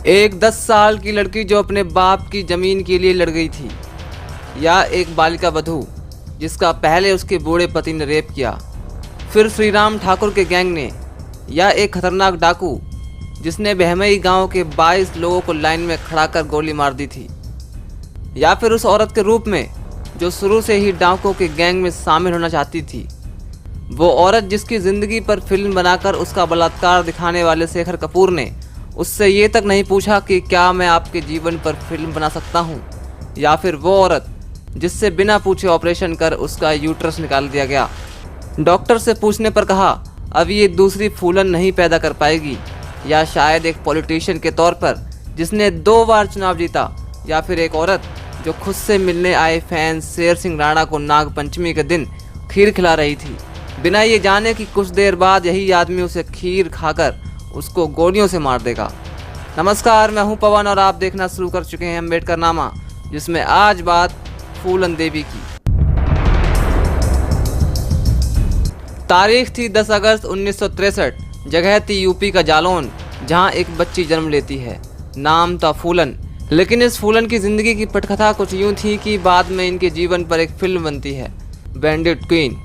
एक 10 साल की लड़की जो अपने बाप की ज़मीन के लिए लड़ गई थी, या एक बालिका वधू जिसका पहले उसके बूढ़े पति ने रेप किया, फिर श्रीराम ठाकुर के गैंग ने, या एक खतरनाक डाकू जिसने बहमई गांव के 22 लोगों को लाइन में खड़ा कर गोली मार दी थी, या फिर उस औरत के रूप में जो शुरू से ही डाकुओं के गैंग में शामिल होना चाहती थी, वो औरत जिसकी ज़िंदगी पर फिल्म बनाकर उसका बलात्कार दिखाने वाले शेखर कपूर ने उससे ये तक नहीं पूछा कि क्या मैं आपके जीवन पर फिल्म बना सकता हूँ, या फिर वो औरत जिससे बिना पूछे ऑपरेशन कर उसका यूट्रस निकाल दिया गया। डॉक्टर से पूछने पर कहा अब ये दूसरी फूलन नहीं पैदा कर पाएगी, या शायद एक पॉलिटिशियन के तौर पर जिसने 2 बार चुनाव जीता, या फिर एक औरत जो खुद से मिलने आए फैंस शेर सिंह राणा को नाग पंचमी के दिन खीर खिला रही थी, बिना ये जाने कि कुछ देर बाद यही आदमी उसे खीर खाकर उसको गोलियों से मार देगा। नमस्कार, मैं हूं पवन और आप देखना शुरू कर चुके हैं अम्बेडकर नामा, जिसमें आज बात फूलन देवी की। तारीख थी 10 अगस्त 1963। जगह थी यूपी का जालौन, जहां एक बच्ची जन्म लेती है। नाम था फूलन। लेकिन इस फूलन की जिंदगी की पटकथा कुछ यूं थी कि बाद में इनके जीवन पर एक फिल्म बनती है, बैंडिट क्वीन।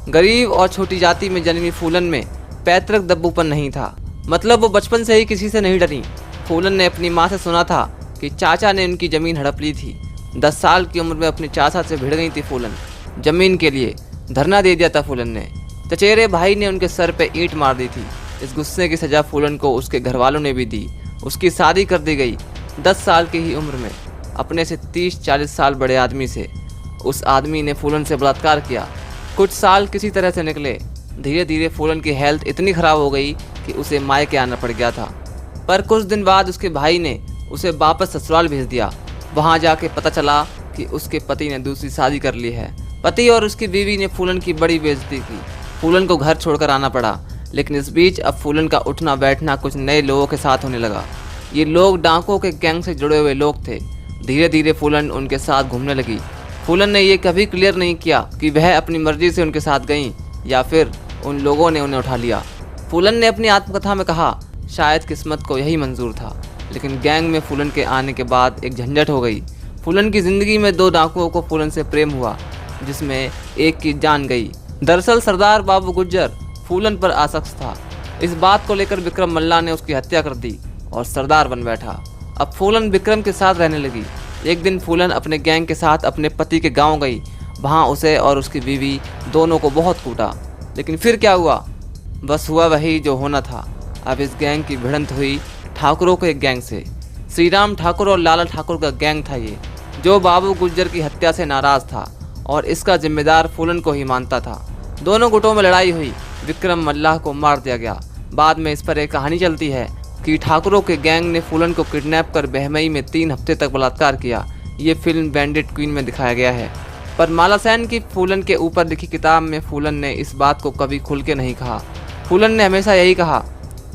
गरीब और छोटी जाति में जन्मी फूलन में पैतृक दब्बूपन नहीं था, मतलब वो बचपन से ही किसी से नहीं डरी। फूलन ने अपनी माँ से सुना था कि चाचा ने उनकी ज़मीन हड़प ली थी। 10 साल की उम्र में अपने चाचा से भिड़ गई थी फूलन। ज़मीन के लिए धरना दे दिया था फूलन ने। चचेरे भाई ने उनके सर पे ईंट मार दी थी। इस गुस्से की सज़ा फूलन को उसके घर वालों ने भी दी। उसकी शादी कर दी गई 10 साल की ही उम्र में अपने से 30-40 साल बड़े आदमी से। उस आदमी ने फूलन से बलात्कार किया। कुछ साल किसी तरह से निकले। धीरे धीरे फूलन की हेल्थ इतनी ख़राब हो गई कि उसे मायके आना पड़ गया था। पर कुछ दिन बाद उसके भाई ने उसे वापस ससुराल भेज दिया। वहाँ जाके पता चला कि उसके पति ने दूसरी शादी कर ली है। पति और उसकी बीवी ने फूलन की बड़ी बेइज्जती की। फूलन को घर छोड़कर आना पड़ा। लेकिन इस बीच अब फूलन का उठना बैठना कुछ नए लोगों के साथ होने लगा। ये लोग डाकुओं के गैंग से जुड़े हुए लोग थे। धीरे धीरे फूलन उनके साथ घूमने लगी। फूलन ने यह कभी क्लियर नहीं किया कि वह अपनी मर्जी से उनके साथ गईं या फिर उन लोगों ने उन्हें उठा लिया। फूलन ने अपनी आत्मकथा में कहा शायद किस्मत को यही मंजूर था। लेकिन गैंग में फूलन के आने के बाद एक झंझट हो गई। फूलन की ज़िंदगी में 2 डाकुओं को फूलन से प्रेम हुआ, जिसमें एक की जान गई। दरअसल सरदार बाबू गुज्जर फूलन पर आसक्त था। इस बात को लेकर विक्रम मल्ला ने उसकी हत्या कर दी और सरदार बन बैठा। अब फूलन विक्रम के साथ रहने लगी। एक दिन फूलन अपने गैंग के साथ अपने पति के गांव गई। वहां उसे और उसकी बीवी दोनों को बहुत कूटा। लेकिन फिर क्या हुआ? बस हुआ वही जो होना था। अब इस गैंग की भिड़ंत हुई ठाकुरों के गैंग से। श्रीराम ठाकुर और लाला ठाकुर का गैंग था ये, जो बाबू गुज्जर की हत्या से नाराज़ था और इसका जिम्मेदार फूलन को ही मानता था। दोनों गुटों में लड़ाई हुई। विक्रम मल्लाह को मार दिया गया। बाद में इस पर एक कहानी चलती है कि ठाकुरों के गैंग ने फूलन को किडनैप कर बहमई में 3 हफ्ते तक बलात्कार किया। ये फिल्म बैंडिट क्वीन में दिखाया गया है। पर माला सेन की फूलन के ऊपर लिखी किताब में फूलन ने इस बात को कभी खुल के नहीं कहा। फूलन ने हमेशा यही कहा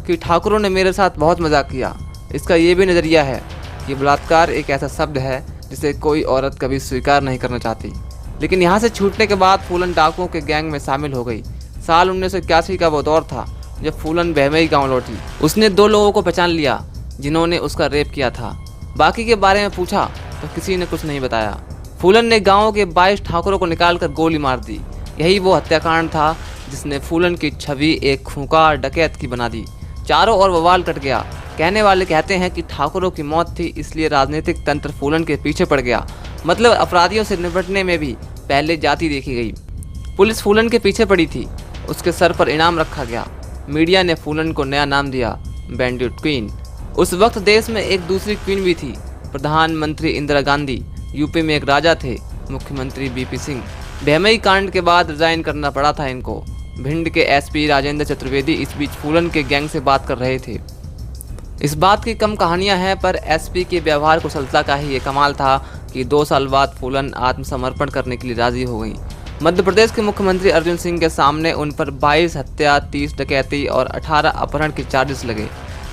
कि ठाकुरों ने मेरे साथ बहुत मजाक किया। इसका ये भी नज़रिया है कि बलात्कार एक ऐसा शब्द है जिसे कोई औरत कभी स्वीकार नहीं करना चाहती। लेकिन यहाँ से छूटने के बाद फूलन डाकुओं के गैंग में शामिल हो गई। साल 1981 का वो दौर था जब फूलन बहमई गाँव लौटी। उसने 2 लोगों को पहचान लिया जिन्होंने उसका रेप किया था। बाकी के बारे में पूछा तो किसी ने कुछ नहीं बताया। फूलन ने गांव के 22 ठाकुरों को निकालकर गोली मार दी। यही वो हत्याकांड था जिसने फूलन की छवि एक खूंखार डकैत की बना दी। चारों ओर बवाल कट गया। कहने वाले कहते हैं कि ठाकुरों की मौत थी इसलिए राजनीतिक तंत्र फूलन के पीछे पड़ गया। मतलब अपराधियों से निपटने में भी पहले जाति देखी गई। पुलिस फूलन के पीछे पड़ी थी। उसके सर पर इनाम रखा गया। मीडिया ने फूलन को नया नाम दिया, बैंडिट क्वीन। उस वक्त देश में एक दूसरी क्वीन भी थी, प्रधानमंत्री इंदिरा गांधी। यूपी में एक राजा थे, मुख्यमंत्री बीपी सिंह। बहमई कांड के बाद रिजाइन करना पड़ा था इनको। भिंड के एसपी राजेंद्र चतुर्वेदी इस बीच फूलन के गैंग से बात कर रहे थे। इस बात की कम कहानियां हैं, पर एसपी के व्यवहार कुशलता का ही ये कमाल था कि 2 साल बाद फूलन आत्मसमर्पण करने के लिए राजी हो गई। मध्य प्रदेश के मुख्यमंत्री अर्जुन सिंह के सामने उन पर 22 हत्या, 30 डकैती और 18 अपहरण के चार्जेस लगे।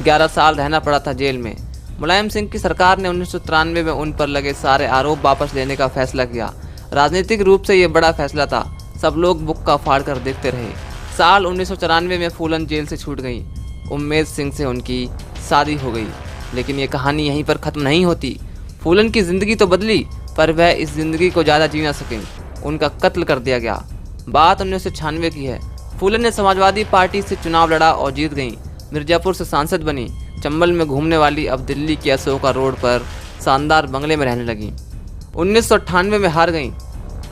11 साल रहना पड़ा था जेल में। मुलायम सिंह की सरकार ने 1993 में उन पर लगे सारे आरोप वापस लेने का फैसला किया। राजनीतिक रूप से ये बड़ा फैसला था। सब लोग बुक्का फाड़ कर देखते रहे। साल 1994 में फूलन जेल से छूट गई। उम्मेद सिंह से उनकी शादी हो गई। लेकिन ये कहानी यहीं पर ख़त्म नहीं होती। फूलन की ज़िंदगी तो बदली, पर वह इस ज़िंदगी को ज़्यादा जी ना सकें। उनका कत्ल कर दिया गया। बात 1996 की है। फूलन ने समाजवादी पार्टी से चुनाव लड़ा और जीत गईं। मिर्ज़ापुर से सांसद बनी। चंबल में घूमने वाली अब दिल्ली के अशोका रोड पर शानदार बंगले में रहने लगीं। 1998 में हार गईं,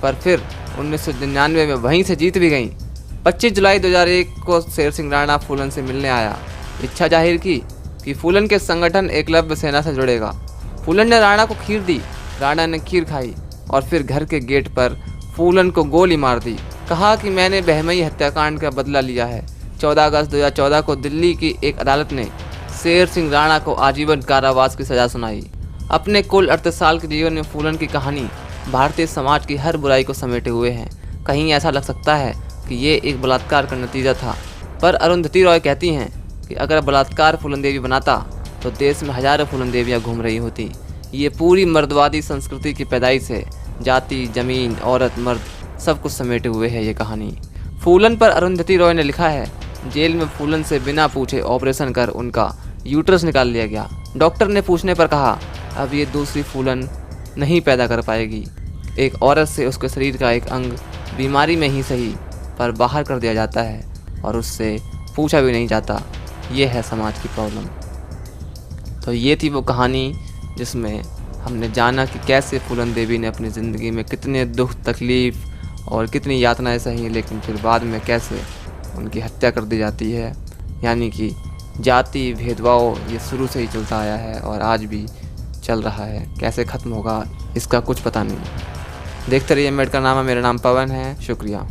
पर फिर 1999 में वहीं से जीत भी गईं। 25 जुलाई 2001 को शेर सिंह राणा फूलन से मिलने आया। इच्छा जाहिर की कि फूलन के संगठन एकलव्य सेना से जुड़ेगा। फूलन ने राणा को खीर दी। राणा ने खीर खाई और फिर घर के गेट पर फूलन को गोली मार दी। कहा कि मैंने बहमई हत्याकांड का बदला लिया है। 14 अगस्त 2014 को दिल्ली की एक अदालत ने शेर सिंह राणा को आजीवन कारावास की सज़ा सुनाई। अपने कुल 38 साल के जीवन में फूलन की कहानी भारतीय समाज की हर बुराई को समेटे हुए है। कहीं ऐसा लग सकता है कि ये एक बलात्कार का नतीजा था, पर अरुंधति रॉय कहती हैं कि अगर बलात्कार फूलन देवी बनाता तो देश में हजारों फूलन देवियाँ घूम रही होती। ये पूरी मर्दवादी संस्कृति की पैदाइश है। जाति, जमीन, औरत, मर्द सब कुछ समेटे हुए है ये कहानी। फूलन पर अरुंधति रॉय ने लिखा है, जेल में फूलन से बिना पूछे ऑपरेशन कर उनका यूट्रस निकाल लिया गया। डॉक्टर ने पूछने पर कहा, अब ये दूसरी फूलन नहीं पैदा कर पाएगी। एक औरत से उसके शरीर का एक अंग बीमारी में ही सही पर बाहर कर दिया जाता है और उससे पूछा भी नहीं जाता। ये है समाज की प्रॉब्लम। तो ये थी वो कहानी जिसमें हमने जाना कि कैसे फूलन देवी ने अपनी ज़िंदगी में कितने दुख, तकलीफ़ और कितनी यातनाएं सही, लेकिन फिर बाद में कैसे उनकी हत्या कर दी जाती है। यानी कि जाति भेदभाव ये शुरू से ही चलता आया है और आज भी चल रहा है। कैसे ख़त्म होगा इसका कुछ पता नहीं। देखते रहिए मेडका नामा। मेरा नाम पवन है। शुक्रिया।